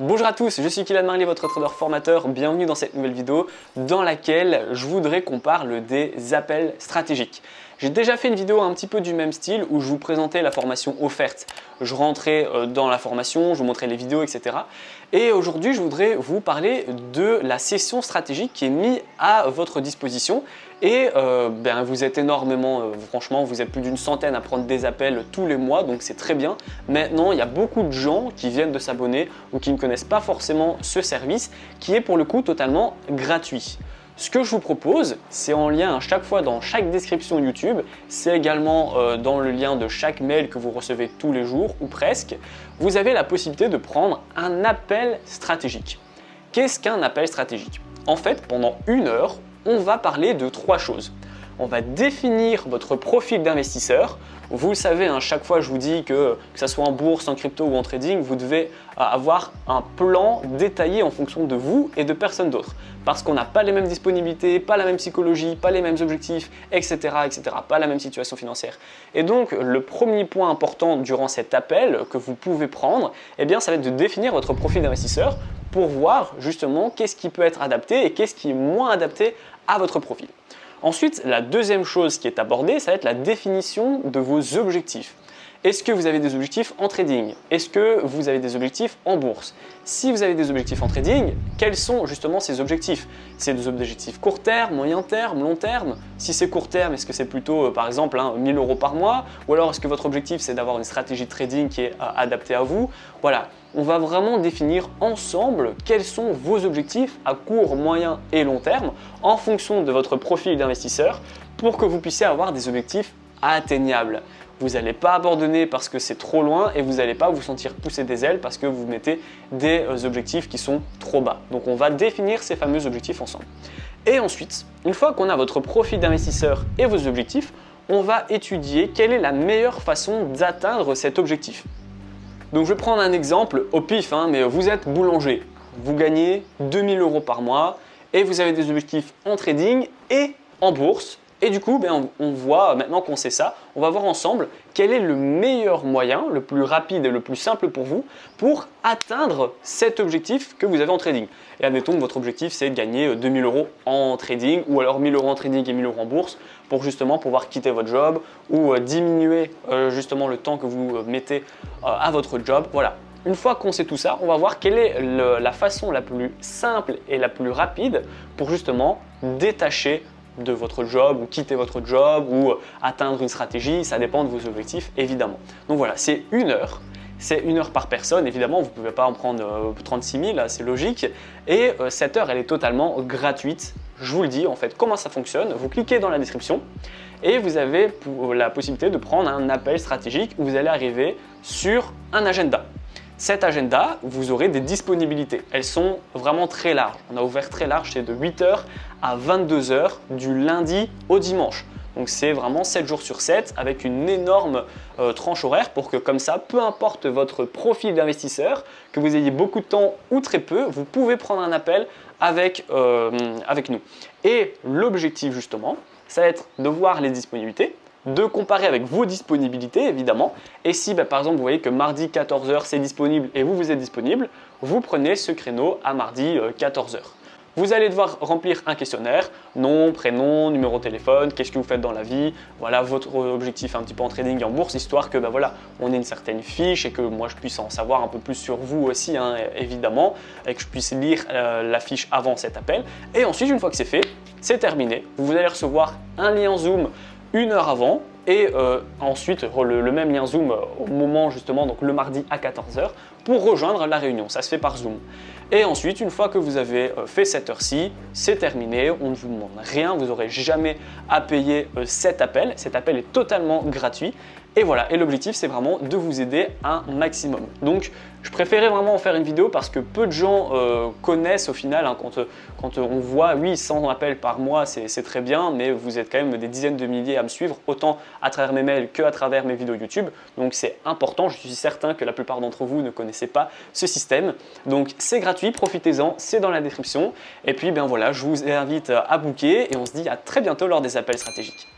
Bonjour à tous, je suis Kylian Marley, votre trader formateur. Bienvenue dans cette nouvelle vidéo dans laquelle je voudrais qu'on parle des appels stratégiques. J'ai déjà fait une vidéo un petit peu du même style où je vous présentais la formation offerte. Je rentrais dans la formation, je vous montrais les vidéos, etc. Et aujourd'hui, je voudrais vous parler de la session stratégique qui est mise à votre disposition. Et vous êtes énormément, franchement, vous êtes plus d'une centaine à prendre des appels tous les mois, donc c'est très bien. Maintenant, il y a beaucoup de gens qui viennent de s'abonner ou qui ne connaissent pas forcément ce service qui est pour le coup totalement gratuit. Ce que je vous propose, c'est en lien à chaque fois dans chaque description YouTube, c'est également dans le lien de chaque mail que vous recevez tous les jours ou presque, vous avez la possibilité de prendre un appel stratégique. Qu'est-ce qu'un appel stratégique? En fait, pendant une heure, on va parler de trois choses. On va définir votre profil d'investisseur. Vous le savez, chaque fois je vous dis que ce soit en bourse, en crypto ou en trading, vous devez avoir un plan détaillé en fonction de vous et de personne d'autre. Parce qu'on n'a pas les mêmes disponibilités, pas la même psychologie, pas les mêmes objectifs, etc., etc., pas la même situation financière. Et donc, le premier point important durant cet appel que vous pouvez prendre, ça va être de définir votre profil d'investisseur pour voir justement qu'est-ce qui peut être adapté et qu'est-ce qui est moins adapté à votre profil. Ensuite, la deuxième chose qui est abordée, ça va être la définition de vos objectifs. Est-ce que vous avez des objectifs en trading? Est-ce que vous avez des objectifs en bourse? Si vous avez des objectifs en trading, quels sont justement ces objectifs? C'est des objectifs court terme, moyen terme, long terme? Si c'est court terme, est-ce que c'est plutôt par exemple 1000 € par mois? Ou alors est-ce que votre objectif c'est d'avoir une stratégie de trading qui est adaptée à vous? Voilà, on va vraiment définir ensemble quels sont vos objectifs à court, moyen et long terme en fonction de votre profil d'investisseur pour que vous puissiez avoir des objectifs atteignables. Vous n'allez pas abandonner parce que c'est trop loin et vous n'allez pas vous sentir pousser des ailes parce que vous mettez des objectifs qui sont trop bas. Donc on va définir ces fameux objectifs ensemble. Et ensuite, une fois qu'on a votre profil d'investisseur et vos objectifs, on va étudier quelle est la meilleure façon d'atteindre cet objectif. Donc je vais prendre un exemple au pif, mais vous êtes boulanger, vous gagnez 2000 € par mois et vous avez des objectifs en trading et en bourse. Et du coup, on voit, maintenant qu'on sait ça, on va voir ensemble quel est le meilleur moyen, le plus rapide et le plus simple pour vous pour atteindre cet objectif que vous avez en trading. Et admettons que votre objectif c'est de gagner 2000 € en trading ou alors 1000 € en trading et 1000 € en bourse pour justement pouvoir quitter votre job ou diminuer justement le temps que vous mettez à votre job. Voilà. Une fois qu'on sait tout ça, on va voir quelle est la façon la plus simple et la plus rapide pour justement détacher de votre job ou quitter votre job ou atteindre une stratégie, ça dépend de vos objectifs évidemment. Donc voilà, c'est une heure. C'est une heure par personne, évidemment, vous ne pouvez pas en prendre 36 000, c'est logique. Et cette heure, elle est totalement gratuite. Je vous le dis, en fait, comment ça fonctionne. Vous cliquez dans la description et vous avez la possibilité de prendre un appel stratégique où vous allez arriver sur un agenda. Cet agenda, vous aurez des disponibilités. Elles sont vraiment très larges. On a ouvert très large, c'est de 8h à 22h du lundi au dimanche. Donc c'est vraiment 7 jours sur 7 avec une énorme tranche horaire pour que comme ça, peu importe votre profil d'investisseur, que vous ayez beaucoup de temps ou très peu, vous pouvez prendre un appel avec nous. Et l'objectif justement, ça va être de voir les disponibilités, de comparer avec vos disponibilités évidemment, et si par exemple vous voyez que mardi 14h c'est disponible et vous êtes disponible, vous prenez ce créneau à mardi 14h. Vous allez devoir remplir un questionnaire, nom, prénom, numéro de téléphone, qu'est-ce que vous faites dans la vie, voilà votre objectif un petit peu en trading et en bourse, histoire que on ait une certaine fiche et que moi je puisse en savoir un peu plus sur vous aussi évidemment, et que je puisse lire la fiche avant cet appel. Et ensuite, une fois que c'est fait, c'est terminé. Vous allez recevoir un lien Zoom une heure avant et ensuite le même lien Zoom au moment justement, donc le mardi à 14h pour rejoindre la réunion. Ça se fait par Zoom. Et ensuite, une fois que vous avez fait cette heure-ci, c'est terminé, on ne vous demande rien, vous n'aurez jamais à payer cet appel. Cet appel est totalement gratuit. Et voilà, et l'objectif c'est vraiment de vous aider un maximum. Donc je préférais vraiment en faire une vidéo parce que peu de gens connaissent au final, quand on voit 100 appels par mois c'est très bien, mais vous êtes quand même des dizaines de milliers à me suivre, autant à travers mes mails qu'à travers mes vidéos YouTube. Donc c'est important, je suis certain que la plupart d'entre vous ne connaissez pas ce système. Donc c'est gratuit, profitez-en, c'est dans la description. Et puis voilà, je vous invite à booker et on se dit à très bientôt lors des appels stratégiques.